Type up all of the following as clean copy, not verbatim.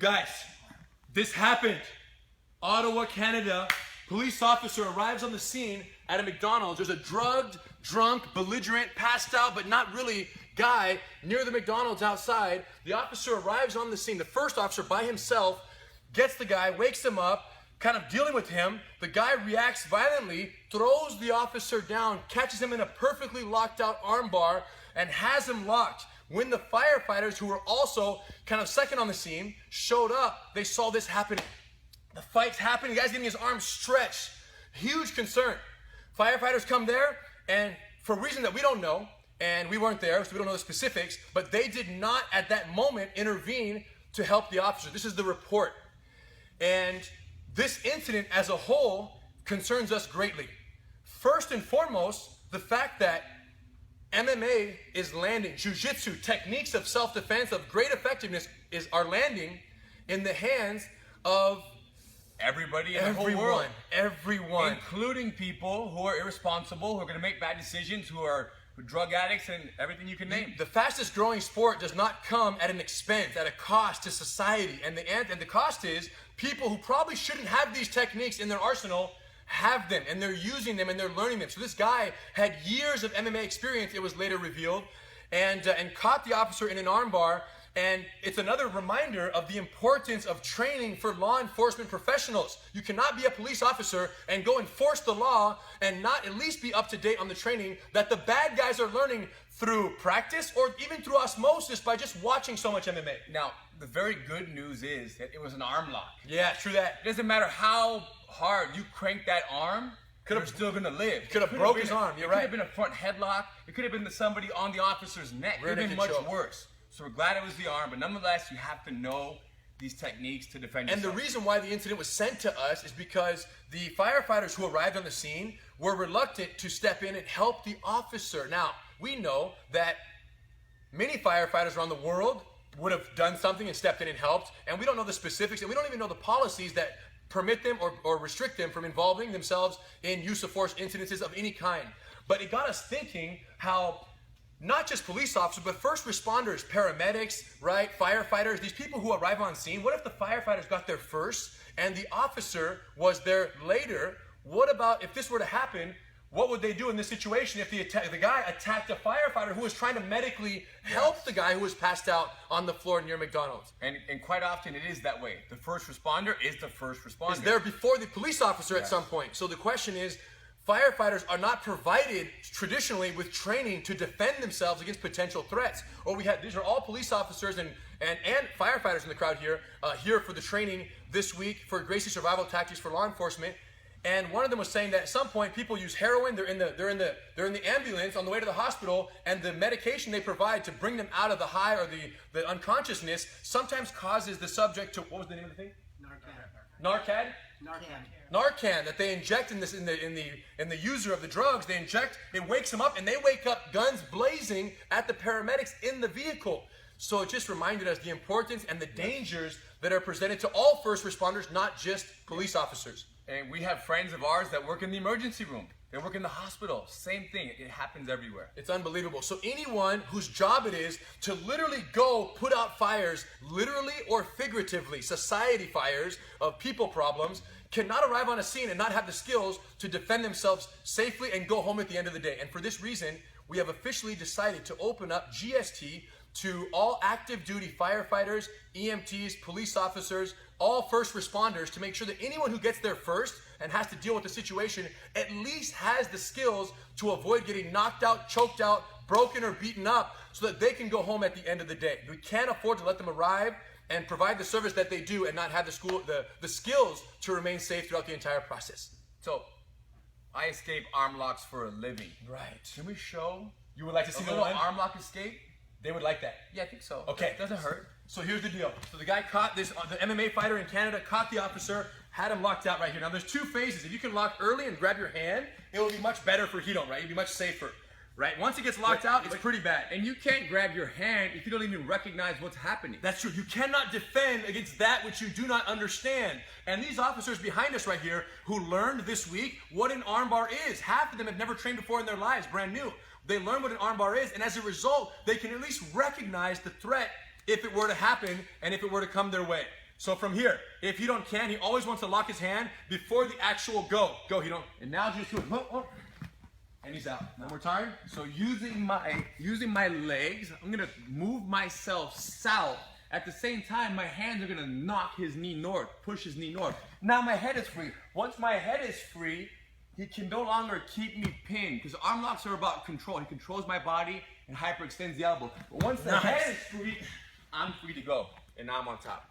guys, this happened. Ottawa, Canada. Police officer arrives on the scene at a McDonald's. There's a drugged, drunk, belligerent, passed out, but not really guy near the McDonald's outside. The officer arrives on the scene. The first officer by himself gets the guy, wakes him up, kind of dealing with him. The guy reacts violently, throws the officer down, catches him in a perfectly locked out armbar, and has him locked. When the firefighters, who were also kind of second on the scene, showed up, they saw this happening. The fight's happening, the guy's getting his arms stretched. Huge concern. Firefighters come there, and for a reason that we don't know, and we weren't there, so we don't know the specifics, but they did not at that moment intervene to help the officer. This is the report. And this incident as a whole concerns us greatly. First and foremost, the fact that MMA is landing, Jiu-Jitsu, techniques of self-defense of great effectiveness are landing in the hands of everybody in the whole world. Everyone. Including people who are irresponsible, who are going to make bad decisions, who are drug addicts and everything you can name. The fastest growing sport does not come at an expense, at a cost to society. And the cost is people who probably shouldn't have these techniques in their arsenal have them, and they're using them, and they're learning them. So this guy had years of MMA experience, it was later revealed, and caught the officer in an armbar. And it's another reminder of the importance of training for law enforcement professionals. You cannot be a police officer and go enforce the law and not at least be up to date on the training that the bad guys are learning through practice or even through osmosis by just watching so much MMA. Now, the very good news is that it was an arm lock. Yeah, true that. It doesn't matter how hard you crank that arm, you're still going to live. Could have broke his arm, you're right. It could have been a front headlock. It could have been somebody on the officer's neck. It could have been much worse. So we're glad it was the arm, but nonetheless, you have to know these techniques to defend yourself. And the reason why the incident was sent to us is because the firefighters who arrived on the scene were reluctant to step in and help the officer. Now, we know that many firefighters around the world would have done something and stepped in and helped, and we don't know the specifics, and we don't even know the policies that permit them or restrict them from involving themselves in use of force incidences of any kind. But it got us thinking how not just police officers, but first responders, paramedics, right, firefighters, these people who arrive on scene, what if the firefighters got there first and the officer was there later? What about if this were to happen, what would they do in this situation if the guy attacked a firefighter who was trying to medically help the guy who was passed out on the floor near McDonald's? And quite often it is that way. The first responder is the first responder. Is there before the police officer at some point. So the question is, firefighters are not provided traditionally with training to defend themselves against potential threats. These are all police officers and firefighters in the crowd here, here for the training this week for Gracie survival tactics for law enforcement. And one of them was saying that at some point people use heroin. They're in the ambulance on the way to the hospital, and the medication they provide to bring them out of the high or the unconsciousness sometimes causes the subject to, what was the name of the thing? Narcan. Narcan that they inject in the user of the drugs. They inject, it wakes them up, and they wake up guns blazing at the paramedics in the vehicle. So it just reminded us the importance and the dangers that are presented to all first responders, not just police officers. And we have friends of ours that work in the emergency room. They work in the hospital. Same thing. It happens everywhere. It's unbelievable. So anyone whose job it is to literally go put out fires, literally or figuratively, society fires of people problems, cannot arrive on a scene and not have the skills to defend themselves safely and go home at the end of the day. And for this reason, we have officially decided to open up GST to all active duty firefighters, EMTs, police officers, all first responders, to make sure that anyone who gets there first and has to deal with the situation at least has the skills to avoid getting knocked out, choked out, broken, or beaten up, so that they can go home at the end of the day. We can't afford to let them arrive and provide the service that they do and not have the skills to remain safe throughout the entire process. So, I escape arm locks for a living. Right. Can we show You would like to see a the little one? arm lock escape? They would like that. Yeah, I think so. Okay. It doesn't hurt. So here's the deal. So the guy caught this, the MMA fighter in Canada caught the officer, had him locked out right here. Now there's two phases. If you can lock early and grab your hand, it will be much better for Hito, right? It'll be much safer, right? Once it gets locked out, it's pretty bad. And you can't grab your hand if you don't even recognize what's happening. That's true. You cannot defend against that which you do not understand. And these officers behind us right here who learned this week what an armbar is. Half of them have never trained before in their lives, brand new. They learn what an armbar is, and as a result, they can at least recognize the threat if it were to happen and if it were to come their way. So from here, if he can, he always wants to lock his hand before the actual go. Go, he don't. And now just do it. And he's out. One more time. So using my legs, I'm gonna move myself south. At the same time, my hands are gonna knock his knee north, push his knee north. Now my head is free. Once my head is free, he can no longer keep me pinned, because arm locks are about control. He controls my body and hyperextends the elbow. But once the head is free, I'm free to go, and now I'm on top.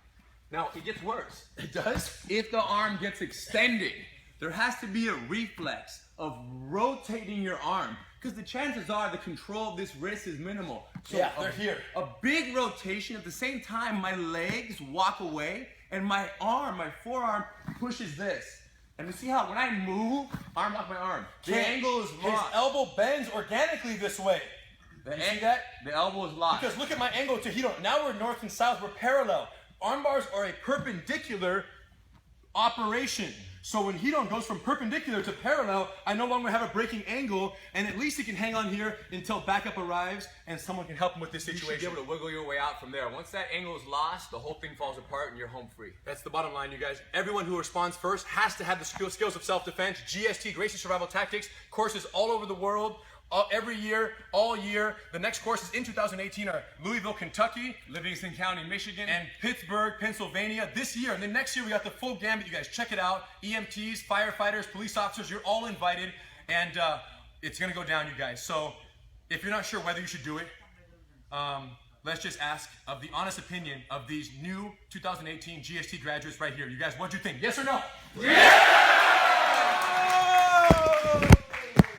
Now, it gets worse. It does? If the arm gets extended, there has to be a reflex of rotating your arm, because the chances are the control of this wrist is minimal. So yeah, they're here. A big rotation, at the same time, my legs walk away, and my forearm pushes this. And you see how when I move, arm lock my arm. The angle is locked. His elbow bends organically this way. You see that? The elbow is locked. Because look at my angle to Hito. Now we're north and south, we're parallel. Arm bars are a perpendicular operation. So when Hito goes from perpendicular to parallel, I no longer have a breaking angle, and at least he can hang on here until backup arrives and someone can help him with this situation. You should be able to wiggle your way out from there. Once that angle is lost, the whole thing falls apart and you're home free. That's the bottom line, you guys. Everyone who responds first has to have the skills of self-defense. GST, Gracie Survival Tactics, courses all over the world. Every year, all year. The next courses in 2018 are Louisville, Kentucky, Livingston County, Michigan, and Pittsburgh, Pennsylvania this year. And then next year we got the full gamut. You guys check it out. EMTs, firefighters, police officers, you're all invited. And it's gonna go down, you guys. So if you're not sure whether you should do it, let's just ask of the honest opinion of these new 2018 GST graduates right here. You guys, what'd you think? Yes or no? Yeah!